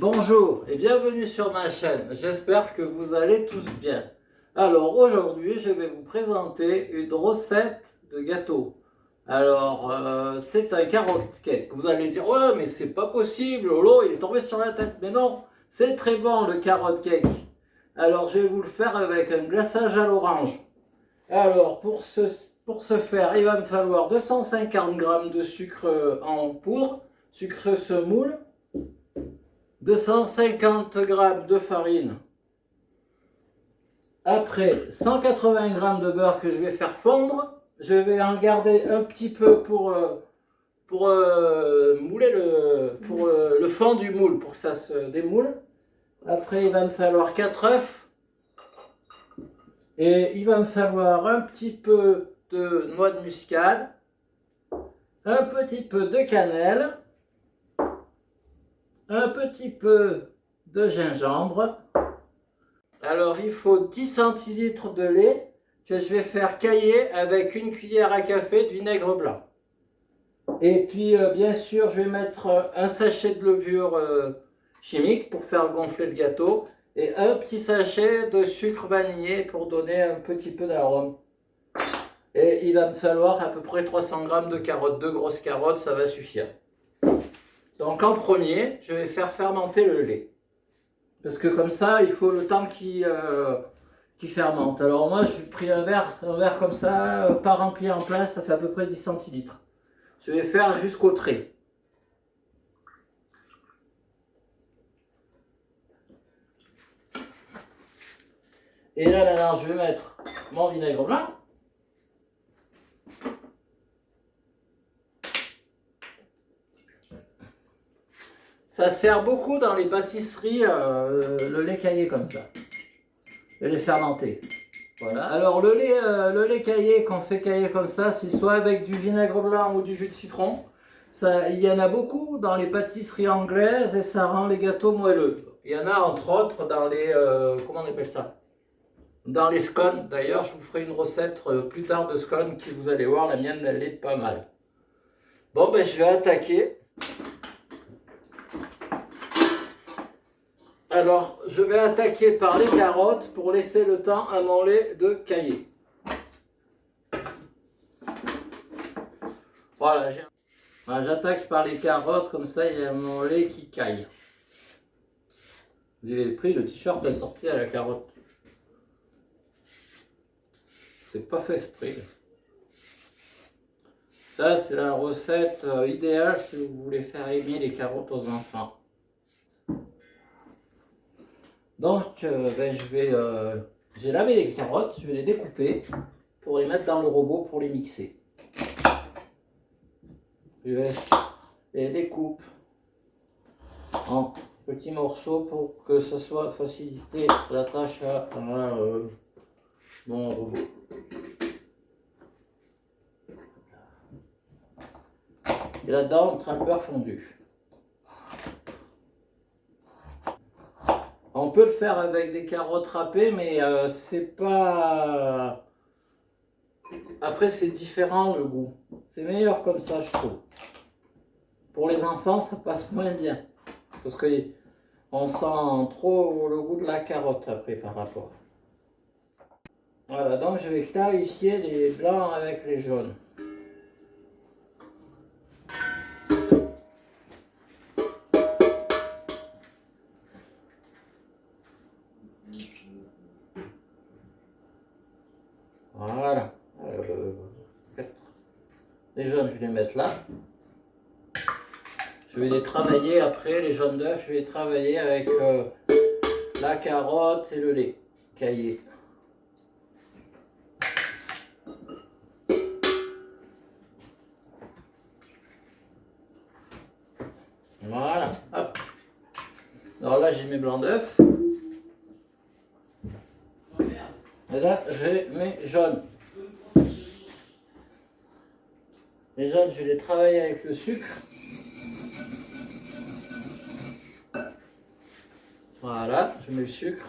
Bonjour et bienvenue sur ma chaîne, j'espère que vous allez tous bien. Alors aujourd'hui je vais vous présenter une recette de gâteau. Alors c'est un carrot cake. Vous allez dire ouais mais c'est pas possible, Lolo il est tombé sur la tête. Mais non, c'est très bon le carrot cake. Alors je vais vous le faire avec un glaçage à l'orange. Alors pour ce faire il va me falloir 250 g de sucre en poudre, sucre semoule, 250 g de farine. Après, 180 g de beurre que je vais faire fondre. Je vais en garder un petit peu pour mouler le fond du moule, pour que ça se démoule. Après, il va me falloir 4 œufs. Et il va me falloir un petit peu de noix de muscade, un petit peu de cannelle, un petit peu de gingembre. Alors il faut 10 centilitres de lait que je vais faire cailler avec une cuillère à café de vinaigre blanc. Et puis bien sûr je vais mettre un sachet de levure chimique pour faire gonfler le gâteau et un petit sachet de sucre vanillé pour donner un petit peu d'arôme. Et il va me falloir à peu près 300 g de carottes, 2 grosses carottes, ça va suffire. Donc en premier, je vais faire fermenter le lait. Parce que comme ça, il faut le temps qui fermente. Alors moi, j'ai pris un verre comme ça, pas rempli en plein, ça fait à peu près 10 centilitres. Je vais faire jusqu'au trait. Et là, maintenant, je vais mettre mon vinaigre blanc. Ça sert beaucoup dans les pâtisseries, le lait caillé comme ça. Et les fermenté. Voilà. Alors le lait caillé qu'on fait cailler comme ça, c'est soit avec du vinaigre blanc ou du jus de citron. Ça, il y en a beaucoup dans les pâtisseries anglaises et ça rend les gâteaux moelleux. Il y en a entre autres dans les... comment on appelle ça? Dans les scones. D'ailleurs, je vous ferai une recette plus tard de scones qui, vous allez voir, la mienne elle est pas mal. Bon, ben je vais attaquer. Alors, je vais attaquer par les carottes pour laisser le temps à mon lait de cailler. Voilà, j'attaque par les carottes, comme ça il y a mon lait qui caille. J'ai pris le t-shirt assorti à la carotte. C'est pas fait exprès. Ça, c'est la recette idéale si vous voulez faire aimer les carottes aux enfants. Donc, j'ai lavé les carottes, je vais les découper pour les mettre dans le robot pour les mixer. Je les découpe en petits morceaux pour que ce soit facilité la tâche à mon robot. Et là-dedans, on mettra le beurre fondu. On peut le faire avec des carottes râpées, mais c'est pas... Après, c'est différent le goût. C'est meilleur comme ça, je trouve. Pour les enfants, ça passe moins bien. Parce qu'on sent trop le goût de la carotte après par rapport. Voilà, donc je vais clarifier les blancs avec les jaunes. Voilà. Les jaunes, je vais les mettre là. Je vais les travailler après, les jaunes d'œufs, je vais les travailler avec la carotte et le lait caillé. Voilà, hop. Alors là, j'ai mes blancs d'œufs. Et là, j'ai mes jaunes. Les jaunes, je vais les travailler avec le sucre. Voilà, je mets le sucre.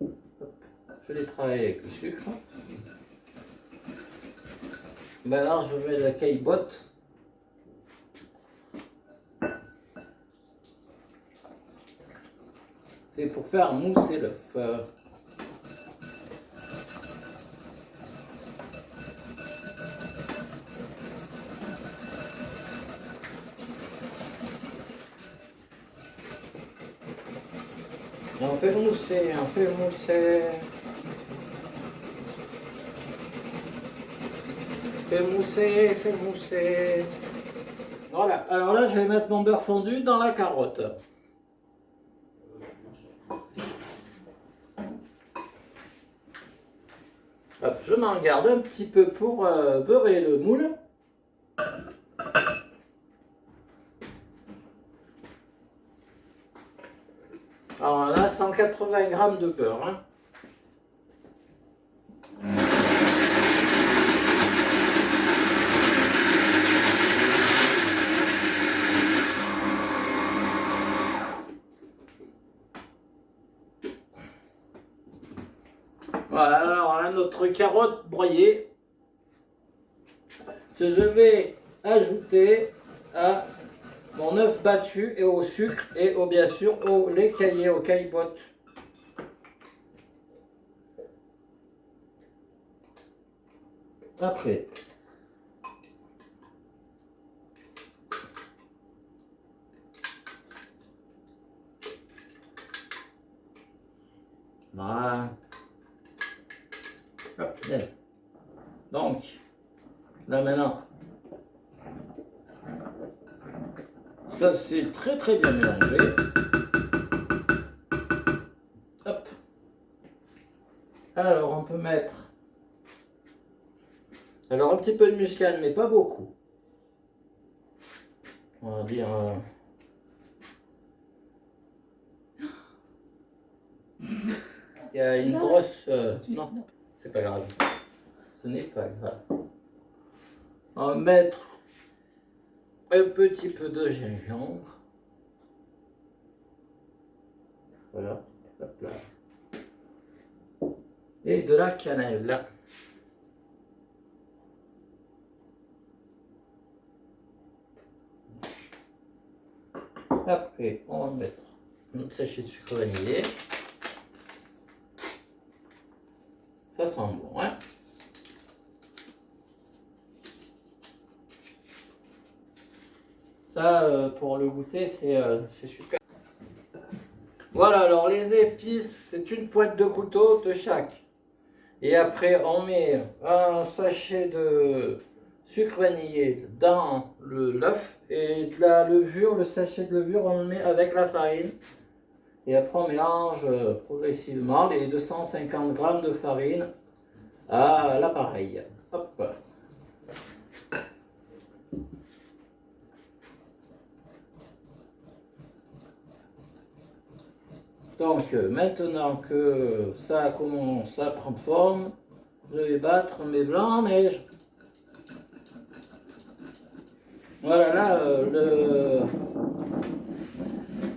Je les travaille avec le sucre. Maintenant, je mets la caillebotte. c'est pour faire mousser l'œuf. Et on fait mousser, on fait mousser. Fais mousser, fais mousser. Voilà, alors là je vais mettre mon beurre fondu dans la carotte. Hop, je m'en garde un petit peu pour beurrer le moule. Alors on a 180 g de beurre. Hein. Voilà, alors on a notre carotte broyée que je vais ajouter à mon œuf battu et au sucre et bien sûr au lait caillé, au caillebotte. Après, voilà. Hop, bien. Donc, là maintenant, ça c'est très bien mélangé. Hop. Alors on peut mettre un petit peu de muscade, mais pas beaucoup. On va dire il y a une grosse non, c'est pas grave. Ce n'est pas grave. On va mettre un petit peu de gingembre. Voilà. Hop là. Et de la cannelle. Après, on va mettre notre sachet de sucre vanillé. Ça sent bon, hein? Ça, pour le goûter, c'est super. Voilà, alors les épices, c'est une pointe de couteau de chaque. Et après, on met un sachet de sucre vanillé dans l'œuf et de la levure, le sachet de levure, on le met avec la farine. Et après, on mélange progressivement les 250 g de farine à l'appareil. Hop. Donc, maintenant que ça commence à prendre forme, je vais battre mes blancs en neige. Voilà, là,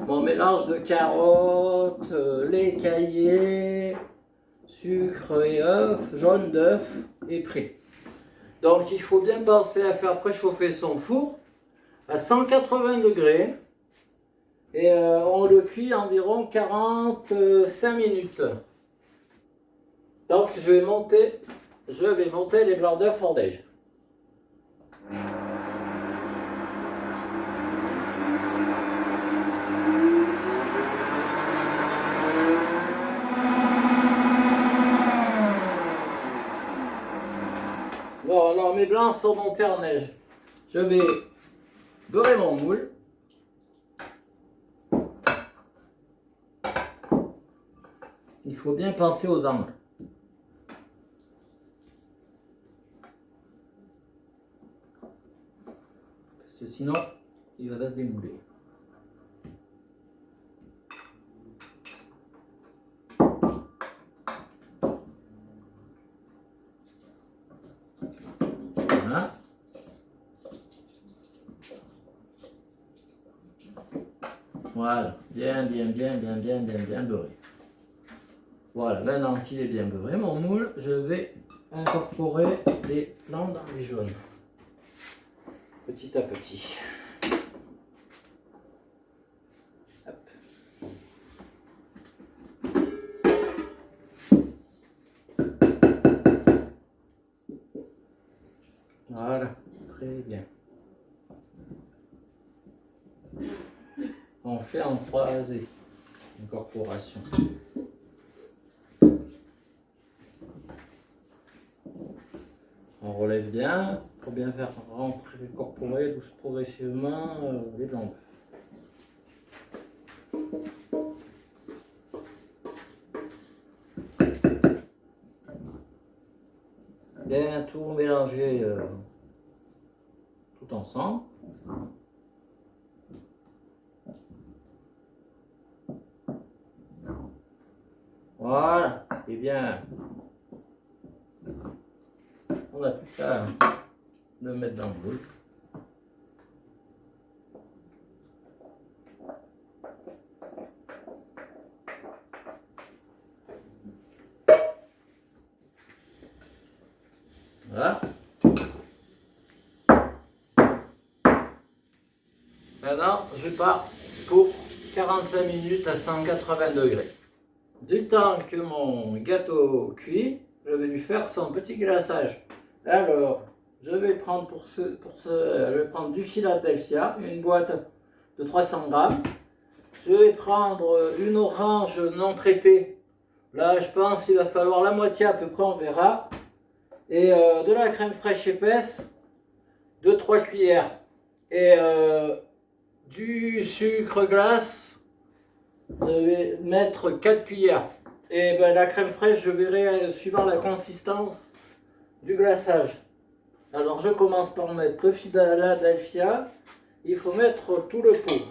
mon mélange de carottes, lait caillé, sucre et œuf, jaune d'œuf est prêt. Donc, il faut bien penser à faire préchauffer son four à 180 degrés. Et on le cuit environ 45 minutes. Donc je vais monter les blancs d'œufs en neige. Bon, alors mes blancs sont montés en neige. Je vais beurrer mon moule. Il faut bien penser aux angles. Parce que sinon, il va se démouler. Voilà. Voilà, bien beurré. Voilà, maintenant qu'il est bien beurré, mon moule, je vais incorporer les blancs dans les jaunes. Petit à petit. Hop. on fait en croisé, incorporation. On relève bien pour bien faire rentrer, incorporer progressivement les jambes. Bien tout mélanger tout ensemble. Voilà, et bien, on n'a plus qu'à le mettre dans le moule. Voilà. Maintenant, je pars pour 45 minutes à 180 degrés. Du temps que mon gâteau cuit, je vais lui faire son petit glaçage. Alors, je vais prendre je vais prendre du Philadelphia, une boîte de 300 grammes. Je vais prendre une orange non traitée. Là, je pense qu'il va falloir la moitié à peu près, on verra. Et de la crème fraîche épaisse, 2-3 cuillères. Et du sucre glace, je vais mettre 4 cuillères. Et ben, la crème fraîche, je verrai suivant la consistance du glaçage. Alors je commence par mettre le Philadelphia. Il faut mettre tout le pot.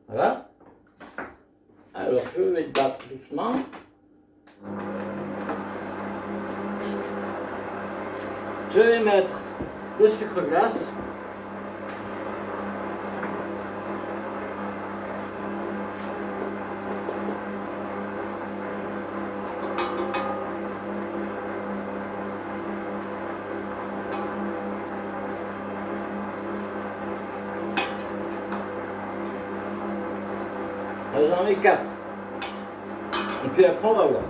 Voilà. Alors je vais le battre doucement. Je vais mettre le sucre glace. J'en ai 4. Et puis après on va voir.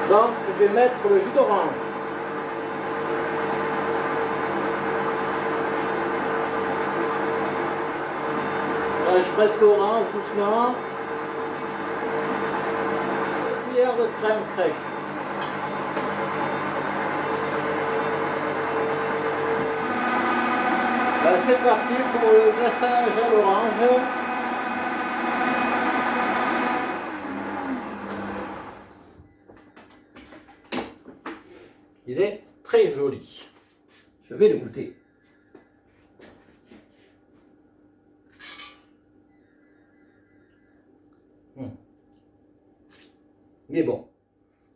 Donc je vais mettre le jus d'orange. Là, je presse l'orange doucement. Une cuillère de crème fraîche. Là, c'est parti pour le glaçage à l'orange. Il est très joli. Je vais le goûter. Il est bon.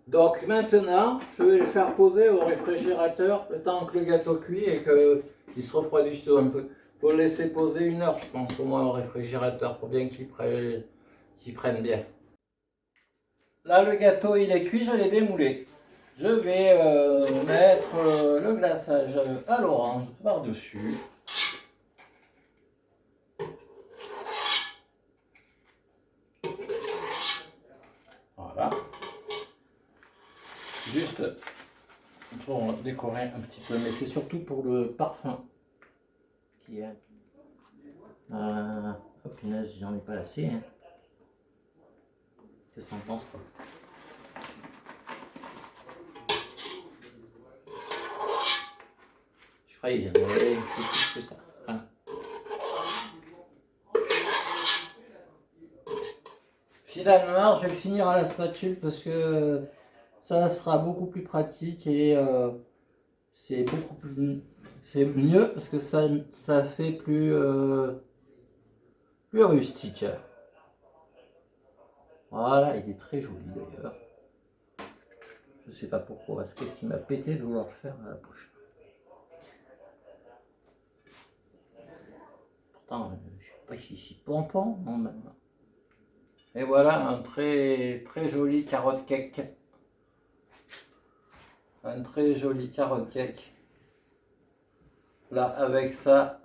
Donc maintenant, je vais le faire poser au réfrigérateur le temps que le gâteau cuit et qu'il se refroidisse un peu. Il faut le laisser poser 1 heure, je pense, au moins au réfrigérateur pour bien qu'il prenne bien. Là, le gâteau, il est cuit, je l'ai démoulé. Je vais mettre le glaçage à l'orange par-dessus. Voilà. Juste pour décorer un petit peu, mais c'est surtout pour le parfum qui est. Oh punaise, j'en ai pas assez. Hein. Qu'est-ce que t'en penses, quoi? Je croyais que j'en avais plus que ça. Voilà. Finalement, je vais le finir à la spatule parce que ça sera beaucoup plus pratique et c'est mieux parce que ça fait plus rustique. Voilà, il est très joli d'ailleurs. Je sais pas pourquoi, qu'est-ce qui m'a pété de vouloir le faire à la bouche. Pourtant, je sais pas si c'est pompon, non même. Et voilà un très très joli carotte cake. Un très joli carotte cake. Là, avec ça,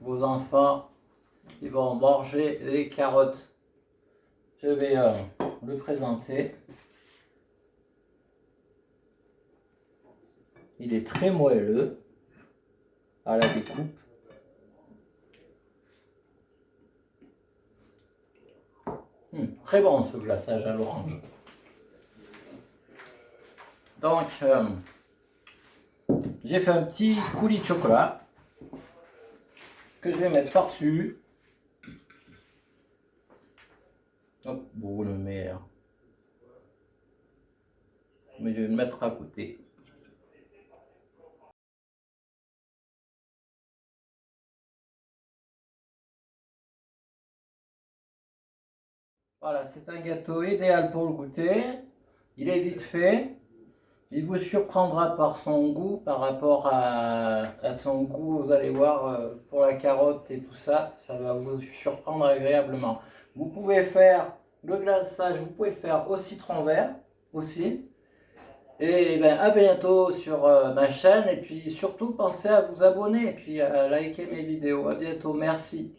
vos enfants, ils vont manger les carottes. Je vais le présenter. Il est très moelleux à la découpe. Très bon ce glaçage à l'orange. Donc, j'ai fait un petit coulis de chocolat que je vais mettre par-dessus. Hop, vous le mettez. Mais je vais le mettre à côté. Voilà, c'est un gâteau idéal pour le goûter. Il est vite fait. Il vous surprendra par son goût, par rapport à son goût. Vous allez voir, pour la carotte et tout ça, ça va vous surprendre agréablement. Vous pouvez faire le glaçage, vous pouvez le faire au citron vert aussi. Et ben, à bientôt sur ma chaîne. Et puis surtout, pensez à vous abonner et puis à liker mes vidéos. À bientôt, merci.